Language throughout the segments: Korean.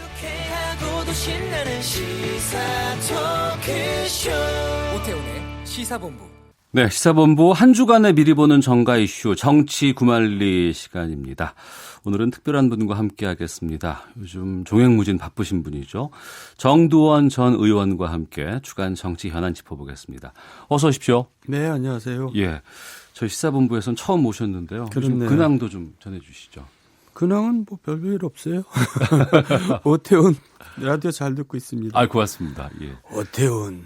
유쾌하고도 신나는 시사 토크쇼 오태훈의 시사본부. 네, 시사본부 한 주간의 미리 보는 정가 이슈 정치 구말리 시간입니다. 오늘은 특별한 분과 함께하겠습니다. 요즘 종횡무진 바쁘신 분이죠. 정두원 전 의원과 함께 주간 정치 현안 짚어보겠습니다. 어서 오십시오. 네, 안녕하세요. 예, 저희 시사본부에서는 처음 모셨는데요. 요즘 그렇네요. 근황도 좀 전해주시죠. 근황은 뭐 별별 없어요. 오태훈 라디오 잘 듣고 있습니다. 아, 고맙습니다. 예, 오태훈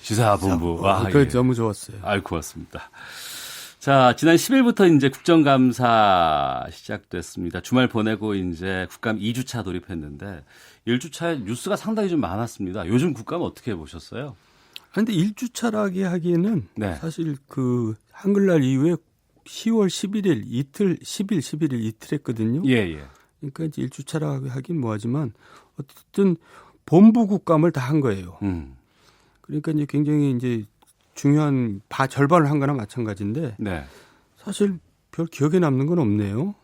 시사본부. 그 너무 좋았어요. 아, 고맙습니다. 자, 지난 10일부터 이제 국정감사 시작됐습니다. 주말 보내고 이제 국감 2주차 돌입했는데 1주차에 뉴스가 상당히 좀 많았습니다. 요즘 국감 어떻게 보셨어요? 그런데 1주차라기 하기에는 네. 사실 그 한글날 이후에 10월 11일 이틀, 10일, 11일 이틀 했거든요. 예, 예. 그러니까 이제 1주차라 하긴 뭐하지만 어쨌든 본부 국감을 다 한 거예요. 그러니까 이제 굉장히 이제 중요한 절반을 한 거나 마찬가지인데 네. 사실 별 기억에 남는 건 없네요.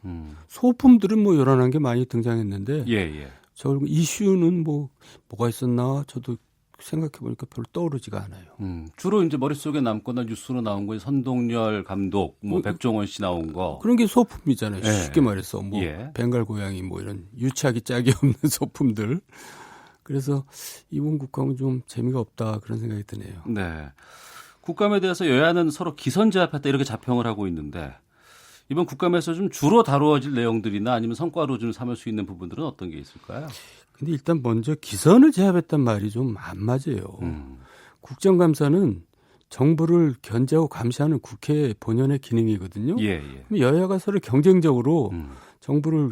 소품들은 뭐 요란한 게 많이 등장했는데 예, 예. 저 이슈는 뭐가 있었나 저도 생각해 보니까 별로 떠오르지가 않아요. 주로 이제 머릿속에 남거나 뉴스로 나온 거 선동열 감독, 뭐 백종원 씨 나온 거. 그런 게 소품이잖아요. 예. 쉽게 말해서 뭐 예. 벵갈 고양이 뭐 이런 유치하기 짝이 없는 소품들. 그래서 이번 국감은 좀 재미가 없다 그런 생각이 드네요. 네. 국감에 대해서 여야는 서로 기선제압했다 이렇게 자평을 하고 있는데 이번 국감에서 좀 주로 다루어질 내용들이나 아니면 성과로 좀 삼을 수 있는 부분들은 어떤 게 있을까요? 근데 일단 먼저 기선을 제압했단 말이 좀 안 맞아요. 국정감사는 정부를 견제하고 감시하는 국회 본연의 기능이거든요. 예, 예. 그럼 여야가 서로 경쟁적으로 정부를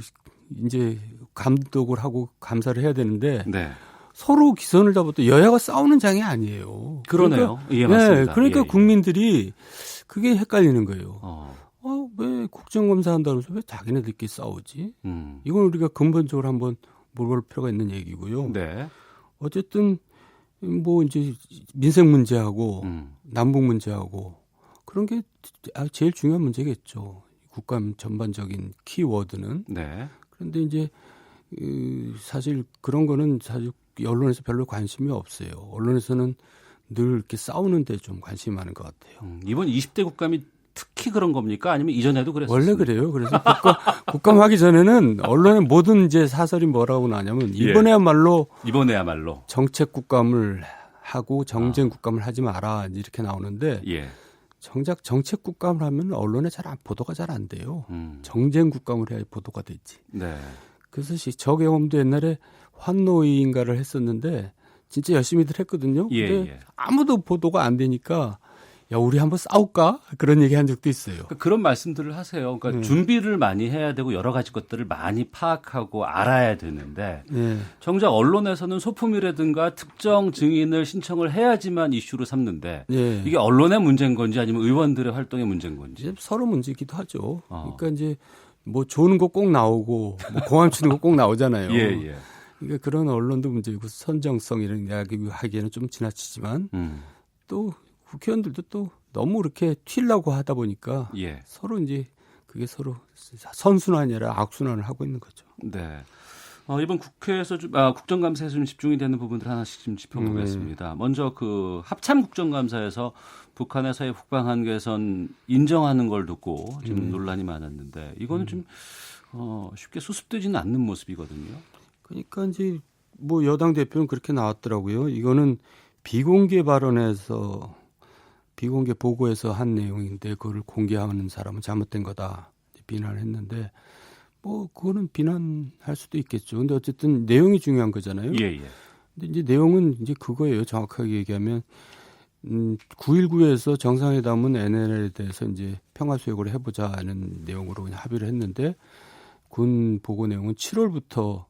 이제 감독을 하고 감사를 해야 되는데 네. 서로 기선을 잡아도 여야가 싸우는 장이 아니에요. 그러네요. 그러니까, 예, 맞습니다. 그러니까 예, 예. 국민들이 그게 헷갈리는 거예요. 어. 왜 국정감사 한다면서 왜 자기네들끼리 싸우지? 음. 이건 우리가 근본적으로 한번 물어볼 필요가 있는 얘기고요. 네. 어쨌든 뭐 이제 민생 문제하고 음. 남북 문제하고 그런 게 제일 중요한 문제겠죠. 국감 전반적인 키워드는. 네. 그런데 이제 사실 그런 거는 사실 언론에서 별로 관심이 없어요. 언론에서는 늘 이렇게 싸우는데 좀 관심이 많은 것 같아요. 이번 20대 국감이 특히 그런 겁니까? 아니면 이전에도 그랬어요? 원래 그래요. 그래서 국감하기 전에는 언론의 모든 이제 사설이 뭐라고 나냐면 이번에야말로 정책 국감을 하고 정쟁 국감을 하지 마라 이렇게 나오는데 예. 정작 정책 국감을 하면 언론에 보도가 잘 안 돼요. 정쟁 국감을 해야 보도가 되지. 네. 그래서 저 경험도 옛날에 환노위인가를 했었는데 진짜 열심히들 했거든요. 예, 근데 예. 아무도 보도가 안 되니까 야 우리 한번 싸울까 그런 얘기 한 적도 있어요. 그런 말씀들을 하세요. 그러니까 준비를 많이 해야 되고 여러 가지 것들을 많이 파악하고 알아야 되는데 네. 정작 언론에서는 소품이라든가 특정 증인을 신청을 해야지만 이슈로 삼는데 네. 이게 언론의 문제인 건지 아니면 의원들의 활동의 문제인 건지. 이제 서로 문제이기도 하죠. 그러니까 이제 뭐 좋은 거 꼭 나오고 뭐 공함 치는 거 꼭 나오잖아요. 예, 예. 그러니까 그런 언론도 문제이고 선정성 이런 이야기 하기에는 좀 지나치지만 또 국회의원들도 또 너무 그렇게 튀려고 하다 보니까 예. 서로 이제 그게 서로 선순환이 아니라 악순환을 하고 있는 거죠. 네. 이번 국회에서 국정감사에서 좀 집중이 되는 부분들 하나씩 좀 짚어보겠습니다. 먼저 그 합참 국정감사에서 북한의 사회 북방 개선 인정하는 걸 듣고 좀 논란이 많았는데 이거는 좀 쉽게 수습되지는 않는 모습이거든요. 그러니까 이제 뭐 여당 대표는 그렇게 나왔더라고요. 이거는 비공개 발언에서 비공개 보고에서 한 내용인데 그걸 공개하는 사람은 잘못된 거다 비난을 했는데 뭐 그거는 비난할 수도 있겠죠. 근데 어쨌든 내용이 중요한 거잖아요. 예, 예. 근데 이제 내용은 이제 그거예요. 정확하게 얘기하면 9.19에서 정상회담은 NLL에 대해서 이제 평화 수역으로 해보자는 내용으로 그냥 합의를 했는데 군 보고 내용은 7월부터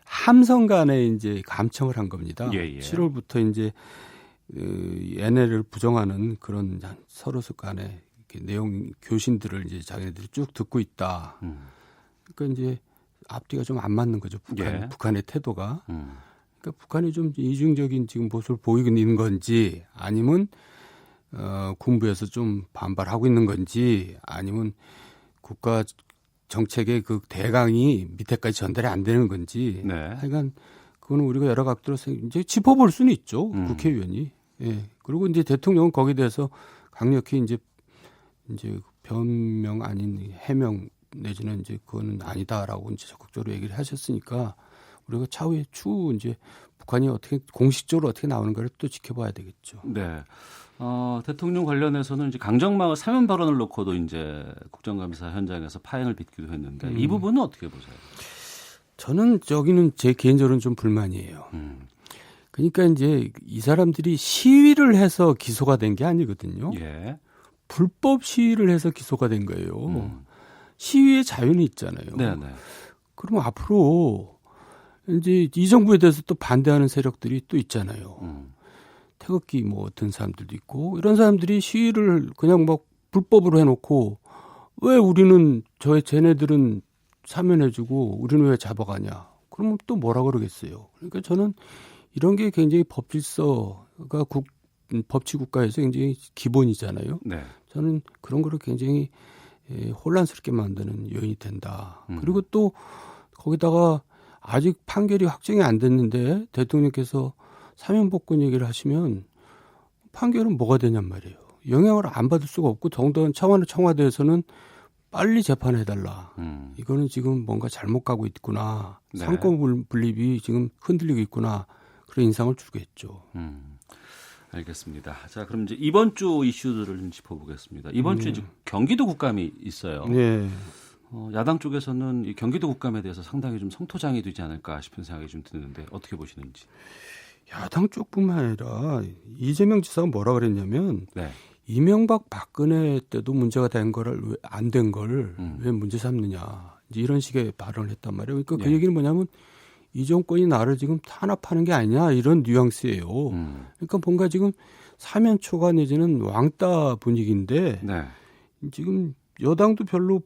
함성 간에 이제 감청을 한 겁니다. 예, 예. 7월부터 이제 NLL을 부정하는 그런 서로 간에 내용 교신들을 이제 자기네들이 쭉 듣고 있다. 그러니까 이제 앞뒤가 좀 안 맞는 거죠. 북한의 태도가. 그러니까 북한이 좀 이중적인 지금 모습을 보이고 있는 건지 아니면 군부에서 좀 반발하고 있는 건지 아니면 국가 정책의 그 대강이 밑에까지 전달이 안 되는 건지 네. 하여간 그거는 우리가 여러 각도로 이제 짚어볼 수는 있죠. 국회의원이. 예. 그리고 이제 대통령은 거기에 대해서 강력히 이제 변명 아닌 해명 내지는 이제 그거는 아니다라고 이제 적극적으로 얘기를 하셨으니까 우리가 추후 이제 북한이 어떻게 공식적으로 어떻게 나오는가를 또 지켜봐야 되겠죠. 네. 대통령 관련해서는 이제 강정마을 사면 발언을 놓고도 이제 국정감사 현장에서 파행을 빚기도 했는데 이 부분은 어떻게 보세요? 저는 저기는 제 개인적으로는 좀 불만이에요. 그러니까 이제 이 사람들이 시위를 해서 기소가 된 게 아니거든요. 예. 불법 시위를 해서 기소가 된 거예요. 시위의 자유는 있잖아요. 네네. 그럼 앞으로 이제 이 정부에 대해서 또 반대하는 세력들이 또 있잖아요. 태극기 뭐 든 사람들도 있고 이런 사람들이 시위를 그냥 막 불법으로 해놓고 왜 우리는 쟤네들은 사면해주고 우리는 왜 잡아가냐? 그러면 또 뭐라 그러겠어요? 그러니까 저는 이런 게 굉장히 법질서가 법치국가에서 굉장히 기본이잖아요. 네. 저는 그런 거를 굉장히 혼란스럽게 만드는 요인이 된다. 그리고 또 거기다가 아직 판결이 확정이 안 됐는데 대통령께서 사면복권 얘기를 하시면 판결은 뭐가 되냔 말이에요. 영향을 안 받을 수가 없고 더군다나 청와대에서는 빨리 재판해달라. 이거는 지금 뭔가 잘못 가고 있구나. 네. 상권 분립이 지금 흔들리고 있구나. 그런 인상을 주겠죠. 알겠습니다. 자, 그럼 이제 이번 주 이슈들을 좀 짚어보겠습니다. 이번 주에 이제 경기도 국감이 있어요. 네. 야당 쪽에서는 이 경기도 국감에 대해서 상당히 좀 성토장이 되지 않을까 싶은 생각이 좀 드는데 어떻게 보시는지. 야당 쪽뿐만 아니라 이재명 지사가 뭐라 그랬냐면 네. 이명박 박근혜 때도 문제가 된 거를 안 된 걸 왜 문제 삼느냐 이제 이런 식의 발언을 했단 말이에요. 그러니까 그 얘기는 뭐냐면 이 정권이 나를 지금 탄압하는 게 아니냐 이런 뉘앙스예요. 그러니까 뭔가 지금 사면 초과 내지는 왕따 분위기인데 네. 지금 여당도 별로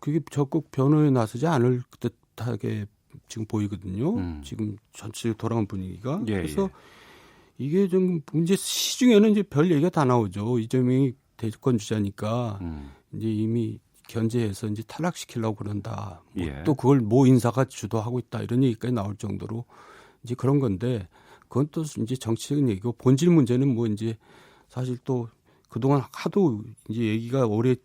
그게 적극 변호에 나서지 않을 듯하게 지금 보이거든요. 지금 전체적으로 돌아간 분위기가. 예, 그래서 이게 좀 문제 시중에는 이제 별 얘기가 다 나오죠. 이재명이 대권 주자니까 이제 이미 견제해서 이제 탈락시키려고 그런다. 예. 또 그걸 모 인사가 주도하고 있다 이런 얘기까지 나올 정도로 이제 그런 건데 그건 또 이제 정치적인 얘기고 본질 문제는 뭐 이제 사실 또 그동안 하도 이제 얘기가 오래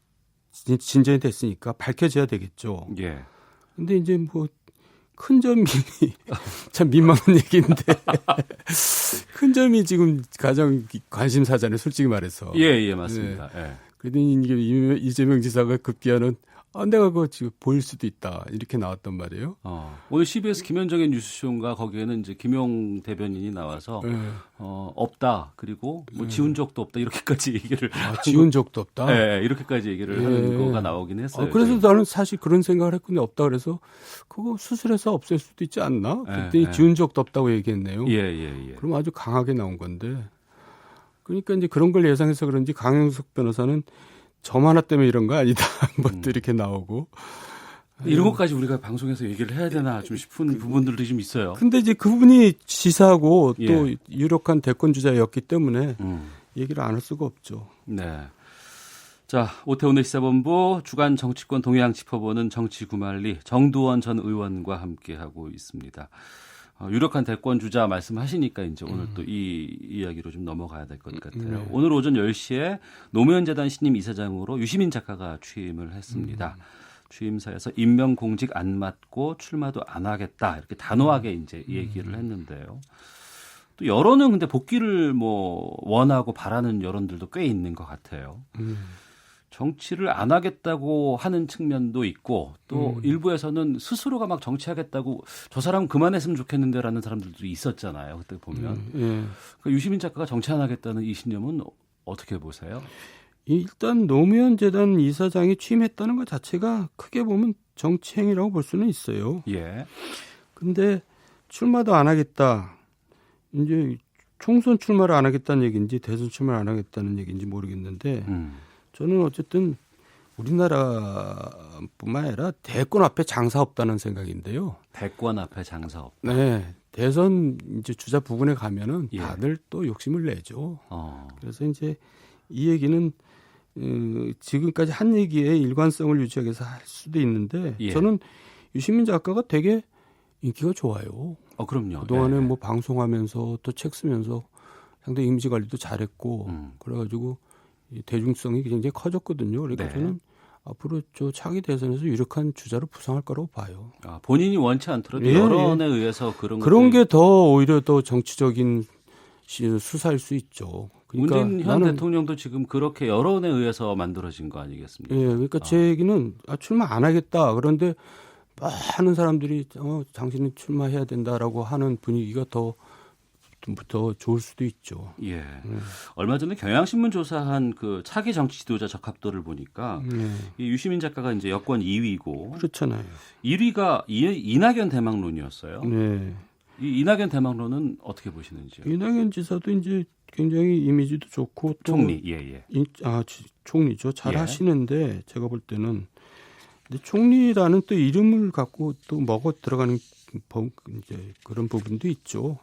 진전이 됐으니까 밝혀져야 되겠죠. 예. 근데 이제 뭐 큰 점이 참 민망한 얘기인데 큰 점이 지금 가장 관심사잖아요. 솔직히 말해서. 예, 맞습니다. 예. 그랬더니 이게 이재명 지사가 급기야는 내가 그거 지금 보일 수도 있다 이렇게 나왔단 말이에요. 오늘 CBS 김현정의 뉴스쇼인가 거기에는 이제 김용 대변인이 나와서 없다 그리고 뭐 지운 적도 없다 이렇게까지 얘기를 지운 적도 없다. 네, 이렇게까지 얘기를 하는 거가 나오긴 했어요. 그래서 나는 사실 그런 생각을 했는데 없다 그래서 그거 수술해서 없앨 수도 있지 않나? 그랬더니 지운 적도 없다고 얘기했네요. 예. 그럼 아주 강하게 나온 건데. 그러니까 이제 그런 걸 예상해서 그런지 강영석 변호사는 점 하나 때문에 이런 거 아니다. 것도 이렇게 나오고. 이런 것까지 우리가 방송에서 얘기를 해야 되나 좀 싶은 부분들도 좀 있어요. 근데 이제 그분이 지사하고 또 유력한 대권 주자였기 때문에 얘기를 안 할 수가 없죠. 네. 자, 오태훈의 시사본부 주간 정치권 동향 짚어보는 정치구말리 정두원 전 의원과 함께하고 있습니다. 유력한 대권 주자 말씀하시니까 이제 오늘 또 이 이야기로 좀 넘어가야 될 것 같아요. 오늘 오전 10시에 노무현재단 신임 이사장으로 유시민 작가가 취임을 했습니다. 취임사에서 임명 공직 안 맡고 출마도 안 하겠다 이렇게 단호하게 이제 얘기를 했는데요. 또 여론은 근데 복귀를 뭐 원하고 바라는 여론들도 꽤 있는 것 같아요. 정치를 안 하겠다고 하는 측면도 있고 또 일부에서는 스스로가 막 정치하겠다고 저 사람 그만했으면 좋겠는데라는 사람들도 있었잖아요. 그때 보면 그 유시민 작가가 정치 안 하겠다는 이 신념은 어떻게 보세요? 일단 노무현 재단 이사장이 취임했다는 것 자체가 크게 보면 정치행위라고 볼 수는 있어요. 예. 근데 출마도 안 하겠다. 이제 총선 출마를 안 하겠다는 얘기인지 대선 출마를 안 하겠다는 얘기인지 모르겠는데 저는 어쨌든 우리나라뿐만 아니라 대권 앞에 장사 없다는 생각인데요. 대권 앞에 장사 없다. 네, 대선 이제 주자 부근에 가면은 다들 또 욕심을 내죠. 그래서 이제 이 얘기는 지금까지 한 얘기에 일관성을 유지하기 위해서 할 수도 있는데 예. 저는 유시민 작가가 되게 인기가 좋아요. 그럼요. 그동안에 네. 뭐 방송하면서 또 책 쓰면서 상당히 이미지 관리도 잘했고 그래가지고 이 대중성이 굉장히 커졌거든요. 그러니까 네. 저는 앞으로 저 차기 대선에서 유력한 주자로 부상할 거라고 봐요. 본인이 원치 않더라도 예, 여론에 의해서 그런 게 더 오히려 더 정치적인 수사일 수 있죠. 그러니까 문재인 현 대통령도 지금 그렇게 여론에 의해서 만들어진 거 아니겠습니까? 예, 그러니까 제 얘기는 출마 안 하겠다. 그런데 많은 사람들이 당신은 출마해야 된다라고 하는 분위기가 더 좋을 수도 있죠. 예. 얼마 전에 경향신문 조사한 그 차기 정치 지도자 적합도를 보니까 이 유시민 작가가 이제 여권 2위고 그렇잖아요. 1위가 이낙연 대망론이었어요. 네. 이 이낙연 대망론은 어떻게 보시는지요? 이낙연 지사도 이제 굉장히 이미지도 좋고 또 총리, 예. 총리죠. 잘 예. 하시는데 제가 볼 때는 근데 총리라는 또 이름을 갖고 또 먹어 들어가는 이제 그런 부분도 있죠.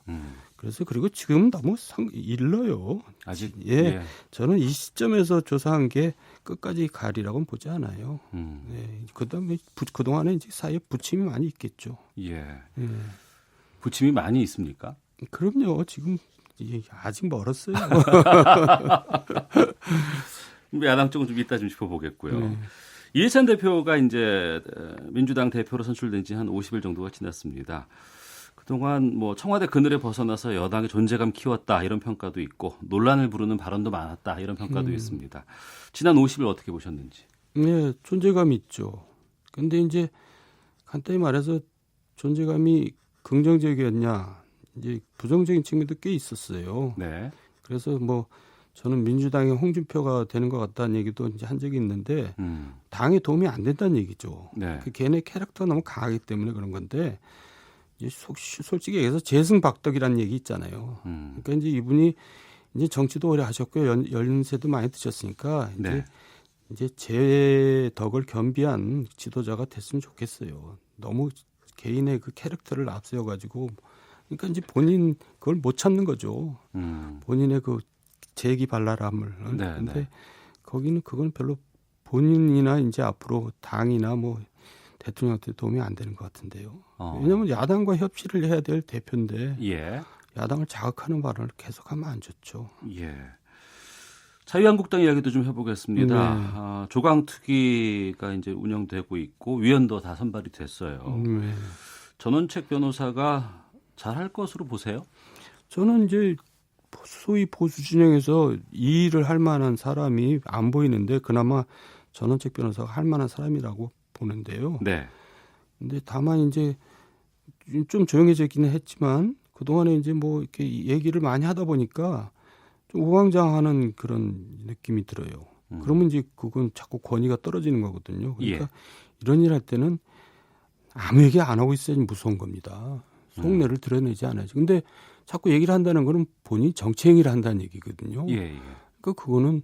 그래서 그리고 지금 너무 일러요. 아직 예. 저는 이 시점에서 조사한 게 끝까지 가리라고는 보지 않아요. 네. 그다음에 그동안에 이제 사이에 부침이 많이 있겠죠. 예. 부침이 많이 있습니까? 그럼요. 지금 아직 멀었어요. 야당 쪽은 좀 이따 좀 짚어보겠고요. 이해찬 대표가 이제 민주당 대표로 선출된 지 한 50일 정도가 지났습니다. 그동안 뭐 청와대 그늘에 벗어나서 여당의 존재감 키웠다 이런 평가도 있고 논란을 부르는 발언도 많았다 이런 평가도 있습니다. 지난 50일 어떻게 보셨는지? 네, 존재감 있죠. 근데 이제 간단히 말해서 존재감이 긍정적이었냐, 이제 부정적인 측면도 꽤 있었어요. 네. 그래서 뭐 저는 민주당의 홍준표가 되는 것 같다는 얘기도 이제 한 적이 있는데 당에 도움이 안 된다는 얘기죠. 네. 그 걔네 캐릭터가 너무 강하기 때문에 그런 건데 이제 솔직히 얘기해서 재승박덕이라는 얘기 있잖아요. 그러니까 이제 이분이 이제 정치도 오래 하셨고 연세도 많이 드셨으니까 네. 이제 제 덕을 겸비한 지도자가 됐으면 좋겠어요. 너무 개인의 그 캐릭터를 앞세워가지고 그러니까 이제 본인 그걸 못 참는 거죠. 본인의 그 재기발랄함을. 네, 근데 네. 거기는 그건 별로 본인이나 이제 앞으로 당이나 뭐 대통령한테 도움이 안 되는 것 같은데요. 왜냐하면 야당과 협치를 해야 될 대표인데 예. 야당을 자극하는 발언을 계속하면 안 좋죠. 예. 자유한국당 이야기도 좀 해보겠습니다. 네. 조강특위가 이제 운영되고 있고 위원도 다 선발이 됐어요. 네. 전원책 변호사가 잘할 것으로 보세요? 저는 이제 소위 보수 진영에서 이 일을 할 만한 사람이 안 보이는데 그나마 전원책 변호사가 할 만한 사람이라고 보는데요. 네. 근데 다만 이제 좀 조용해지기는 했지만 그동안에 이제 뭐 이렇게 얘기를 많이 하다 보니까 좀 우왕좌왕하는 그런 느낌이 들어요. 그러면 이제 그건 자꾸 권위가 떨어지는 거거든요. 그러니까 예. 이런 일 할 때는 아무 얘기 안 하고 있어야지 무서운 겁니다. 속내를 드러내지 않아야지. 근데 자꾸 얘기를 한다는 거는 본인이 정치 행위를 한다는 얘기거든요. 예. 그러니까 그거는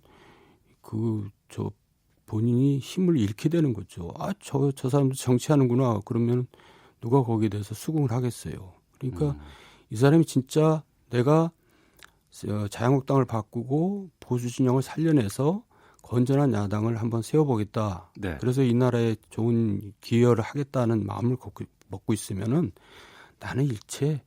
본인이 힘을 잃게 되는 거죠. 저 사람도 정치하는구나. 그러면 누가 거기에 대해서 수긍을 하겠어요. 그러니까 이 사람이 진짜 내가 자유한국당을 바꾸고 보수 진영을 살려내서 건전한 야당을 한번 세워보겠다. 네. 그래서 이 나라에 좋은 기여를 하겠다는 마음을 먹고 있으면은 나는 일체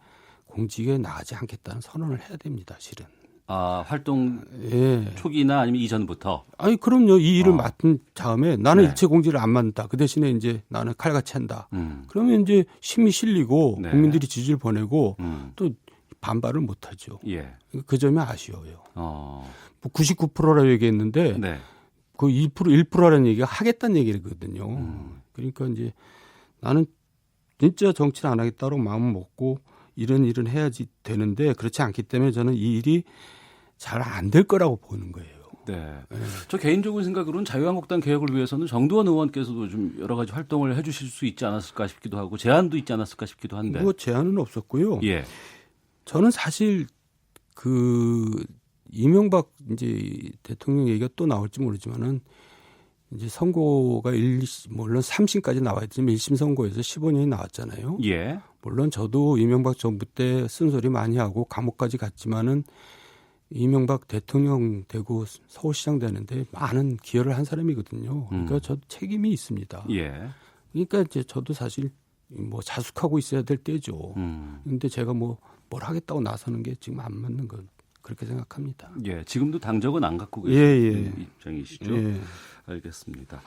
공직에 나가지 않겠다는 선언을 해야 됩니다. 실은. 활동 예. 초기나 아니면 이전부터. 아니 그럼요. 이 일을 맡은 다음에 나는 네. 일체 공직을 안 맡는다. 그 대신에 이제 나는 칼같이 한다. 그러면 이제 힘이 실리고 네. 국민들이 지지를 보내고 또 반발을 못 하죠. 예. 그 점이 아쉬워요. 어. 뭐 99%라고 얘기했는데 네. 그 1%라는 얘기가 하겠다는 얘기거든요. 그러니까 이제 나는 진짜 정치를 안 하겠다고 마음 먹고 이런 일은 해야지 되는데 그렇지 않기 때문에 저는 이 일이 잘 안 될 거라고 보는 거예요. 네. 저 개인적인 생각으로는 자유한국당 개혁을 위해서는 정두원 의원께서도 좀 여러 가지 활동을 해 주실 수 있지 않았을까 싶기도 하고 제안도 있지 않았을까 싶기도 한데. 뭐 제안은 없었고요. 예. 저는 사실 이명박 이제 대통령 얘기가 또 나올지 모르지만은 이제 선고가 물론 3심까지 나와야 되지만 1심 선고에서 15년이 나왔잖아요. 예. 물론 저도 이명박 정부 때 쓴소리 많이 하고 감옥까지 갔지만은 이명박 대통령 되고 서울시장 되는데 많은 기여를 한 사람이거든요. 그러니까 저도 책임이 있습니다. 예. 그러니까 이제 저도 사실 뭐 자숙하고 있어야 될 때죠. 근데 제가 뭘 하겠다고 나서는 게 지금 안 맞는 건 그렇게 생각합니다. 예. 지금도 당적은 안 갖고 계신 예. 입장이시죠? 예. 알겠습니다.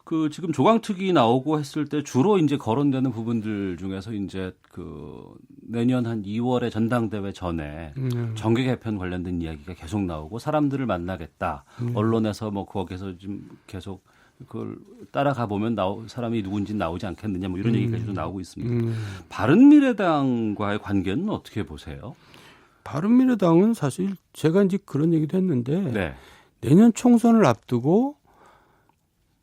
그 지금 조강특위 나오고 했을 때 주로 이제 거론되는 부분들 중에서 이제 그 내년 한 2월에 전당대회 전에 정계 개편 관련된 이야기가 계속 나오고 사람들을 만나겠다. 언론에서 뭐 거기서 좀 계속 그걸 따라가 보면 사람이 누군지 나오지 않겠느냐 뭐 이런 얘기까지도 나오고 있습니다. 바른미래당과의 관계는 어떻게 보세요? 바른미래당은 사실 제가 이제 그런 얘기도 했는데 네. 내년 총선을 앞두고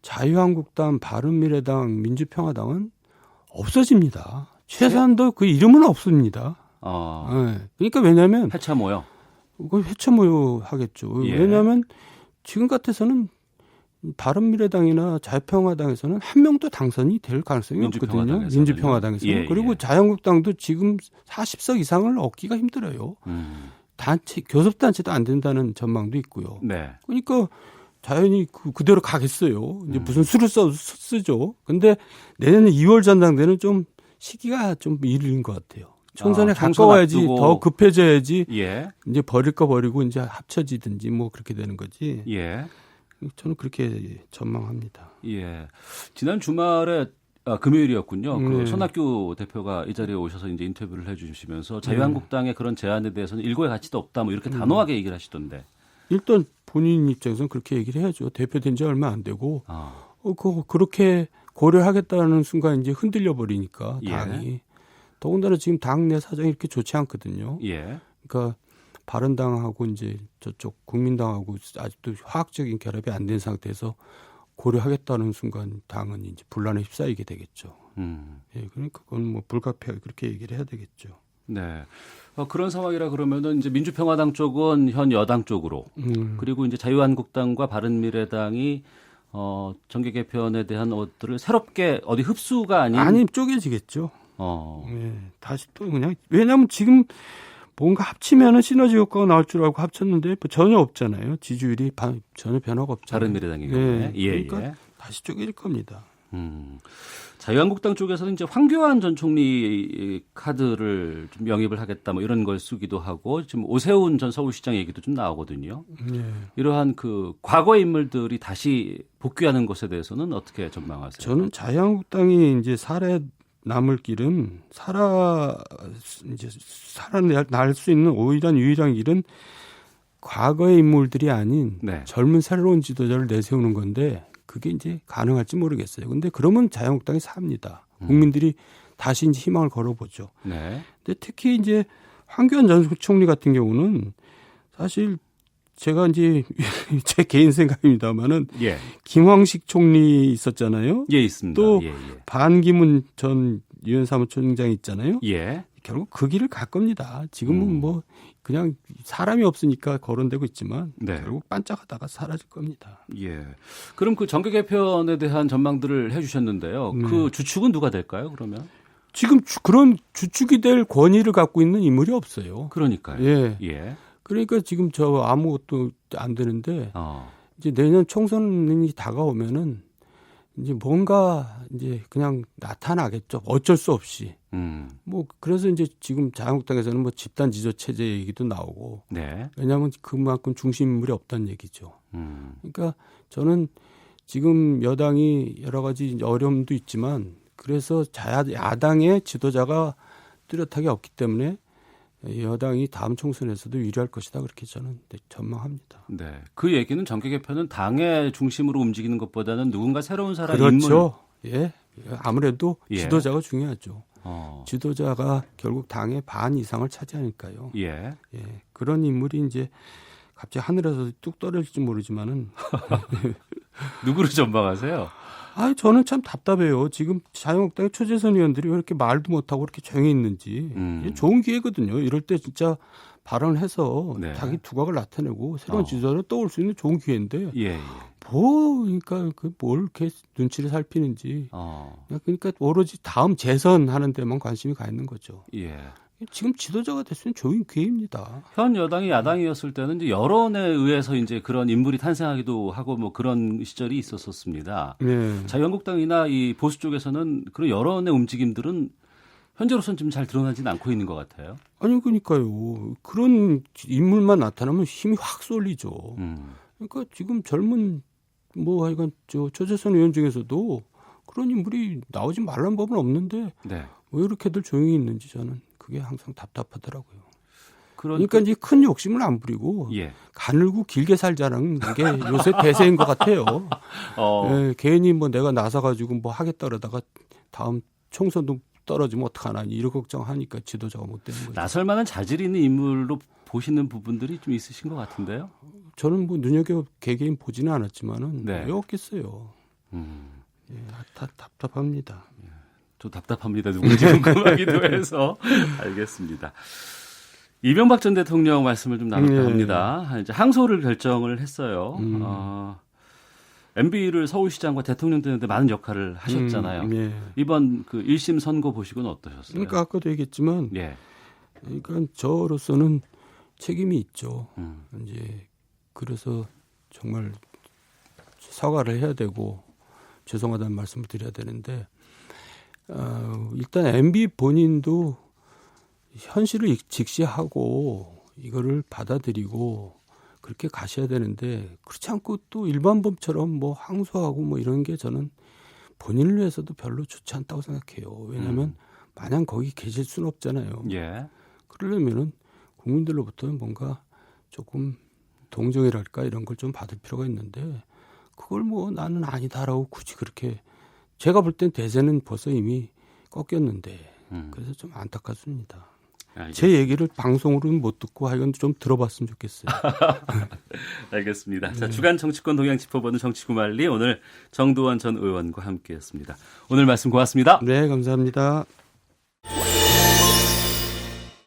자유한국당, 바른미래당, 민주평화당은 없어집니다. 최소한도 그 이름은 없습니다. 네. 그러니까 왜냐하면 해체모여. 그걸 해체모여 하겠죠. 예. 왜냐하면 지금 같아서는 바른미래당이나 자유평화당에서는 한 명도 당선이 될 가능성이 없거든요. 민주평화당에서는. 예, 그리고 예. 자유한국당도 지금 40석 이상을 얻기가 힘들어요. 단체 교섭단체도 안 된다는 전망도 있고요. 네. 그러니까 자연히 그대로 가겠어요. 이제 무슨 수를 쓰죠. 근데 내년 2월 전당대는 좀 시기가 좀 이른 것 같아요. 총선에 가까워야지 앞두고. 더 급해져야지. 예. 이제 버릴 거 버리고 이제 합쳐지든지 뭐 그렇게 되는 거지. 예. 저는 그렇게 전망합니다. 예. 지난 주말에 금요일이었군요. 그 네. 손학규 대표가 이 자리에 오셔서 이제 인터뷰를 해주시면서 자유한국당의 그런 제안에 대해서는 일고의 가치도 없다 뭐 이렇게 단호하게 얘기를 하시던데. 일단 본인 입장에서는 그렇게 얘기를 해야죠. 대표된 지 얼마 안 되고 그렇게 고려하겠다는 순간 이제 흔들려 버리니까 당이. 예. 더군다나 지금 당내 사정이 이렇게 좋지 않거든요. 예. 그러니까 바른당하고 이제 저쪽 국민당하고 아직도 화학적인 결합이 안 된 상태에서 고려하겠다는 순간 당은 이제 분란에 휩싸이게 되겠죠. 예, 그러니까 그건 뭐 불가피하게 그렇게 얘기를 해야 되겠죠. 네. 그런 상황이라 그러면은 이제 민주평화당 쪽은 현 여당 쪽으로 그리고 이제 자유한국당과 바른미래당이 정계 개편에 대한 것들을 새롭게 어디 흡수가 아닌 쪼개지겠죠. 예. 다시 또 그냥 왜냐하면 지금 뭔가 합치면은 시너지 효과가 나올 줄 알고 합쳤는데 전혀 없잖아요. 지지율이 전혀 변화가 없잖아요. 바른미래당의 경우에. 그러니까 예. 다시 쪼개질 겁니다. 자유한국당 쪽에서는 이제 황교안 전 총리 카드를 좀 영입을 하겠다 뭐 이런 걸 쓰기도 하고 지금 오세훈 전 서울시장 얘기도 좀 나오거든요. 이러한 그 과거의 인물들이 다시 복귀하는 것에 대해서는 어떻게 전망하세요? 저는 자유한국당이 이제 남을 길은 살아날 수 있는 유일한 길은 과거의 인물들이 아닌 네. 젊은 새로운 지도자를 내세우는 건데 그게 이제 가능할지 모르겠어요. 근데 그러면 자유한국당이 삽니다. 국민들이 다시 이제 희망을 걸어보죠. 네. 근데 특히 이제 황교안 전 총리 같은 경우는 사실 제가 이제 제 개인 생각입니다만은 예. 김황식 총리 있었잖아요. 예, 있습니다. 또 예. 반기문 전 유엔 사무총장이 있잖아요. 예. 결국 그 길을 갈 겁니다. 지금은 뭐 그냥 사람이 없으니까 거론되고 있지만 네. 결국 반짝하다가 사라질 겁니다. 예. 그럼 그 정계 개편에 대한 전망들을 해주셨는데요. 그 주축은 누가 될까요? 그러면? 지금 그런 주축이 될 권위를 갖고 있는 인물이 없어요. 그러니까요. 예. 예. 그러니까 지금 저 아무것도 안 되는데 이제 내년 총선이 다가오면은 이제 뭔가 이제 그냥 나타나겠죠. 어쩔 수 없이. 뭐 그래서 이제 지금 자유한국당에서는 뭐 집단 지도 체제 얘기도 나오고. 네. 왜냐하면 그만큼 중심 인물이 없다는 얘기죠. 그러니까 저는 지금 여당이 여러 가지 어려움도 있지만 그래서 야당의 지도자가 뚜렷하게 없기 때문에 여당이 다음 총선에서도 유리할 것이다 그렇게 저는 전망합니다. 네, 그 얘기는 정계 개편은 당의 중심으로 움직이는 것보다는 누군가 새로운 사람 그렇죠. 예, 아무래도 예. 지도자가 중요하죠. 지도자가 결국 당의 반 이상을 차지하니까요. 예. 예, 그런 인물이 이제 갑자기 하늘에서 뚝 떨어질지 모르지만은 누구를 전망하세요? 저는 참 답답해요. 지금 자유한국당의 초재선 의원들이 왜 이렇게 말도 못하고 이렇게 조용히 있는지. 이게 좋은 기회거든요. 이럴 때 진짜 발언을 해서 네. 자기 두각을 나타내고 새로운 어. 지도자를 떠올 수 있는 좋은 기회인데 예, 예. 그러니까 뭘 이렇게 눈치를 살피는지 그러니까 오로지 다음 재선하는 데만 관심이 가 있는 거죠. 예. 지금 지도자가 됐으면 좋은 기회입니다. 현 여당이 야당이었을 때는 이제 여론에 의해서 이제 그런 인물이 탄생하기도 하고 뭐 그런 시절이 있었었습니다. 네. 자유한국당이나 이 보수 쪽에서는 그런 여론의 움직임들은 현재로서는 좀 잘 드러나지는 않고 있는 것 같아요. 아니 그러니까요. 그런 인물만 나타나면 힘이 확 쏠리죠. 그러니까 지금 젊은 뭐 하여간 조재선 의원 중에서도 그런 인물이 나오지 말라는 법은 없는데 네. 왜 이렇게들 조용히 있는지 저는 그게 항상 답답하더라고요. 그런 그러니까 이제 큰 욕심을 안 부리고 예. 가늘고 길게 살자는 게 요새 대세인 것 같아요. 예, 괜히 뭐 내가 나서가지고 뭐 하겠다 그러다가 다음 총선도 떨어지면 어떡하나 이런 걱정하니까 지도자가 못 되는 거죠. 나설 만한 자질이 있는 인물로 보시는 부분들이 좀 있으신 것 같은데요. 저는 뭐 눈여겨 개개인 보지는 않았지만은 네. 왜 없겠어요. 예, 답답합니다. 좀 답답합니다. 누군지 궁금하기도 해서 알겠습니다. 이명박 전 대통령 말씀을 좀 나눌까 합니다. 이제 항소를 결정을 했어요. MB를 서울시장과 대통령 되는데 많은 역할을 하셨잖아요. 예. 이번 그 1심 선고 보시고는 어떠셨어요? 그러니까 아까도 얘기했지만, 예. 그러니까 저로서는 책임이 있죠. 이제 그래서 정말 사과를 해야 되고 죄송하다는 말씀을 드려야 되는데, 일단 MB 본인도 현실을 직시하고 이거를 받아들이고 그렇게 가셔야 되는데 그렇지 않고 또 일반범처럼 뭐 항소하고 뭐 이런 게 저는 본인을 위해서도 별로 좋지 않다고 생각해요. 왜냐하면 마냥 거기 계실 수는 없잖아요. 예. 그러려면은 국민들로부터는 뭔가 조금 동정이랄까 이런 걸 좀 받을 필요가 있는데 그걸 뭐 나는 아니다라고 굳이 그렇게 제가 볼 땐 대세는 벌써 이미 꺾였는데 그래서 좀 안타깝습니다. 제 얘기를 방송으로는 못 듣고 하여간 좀 들어봤으면 좋겠어요. 알겠습니다. 자, 주간 정치권 동향 짚어보는 정치구말리 오늘 정두원 전 의원과 함께했습니다. 오늘 말씀 고맙습니다. 네, 감사합니다.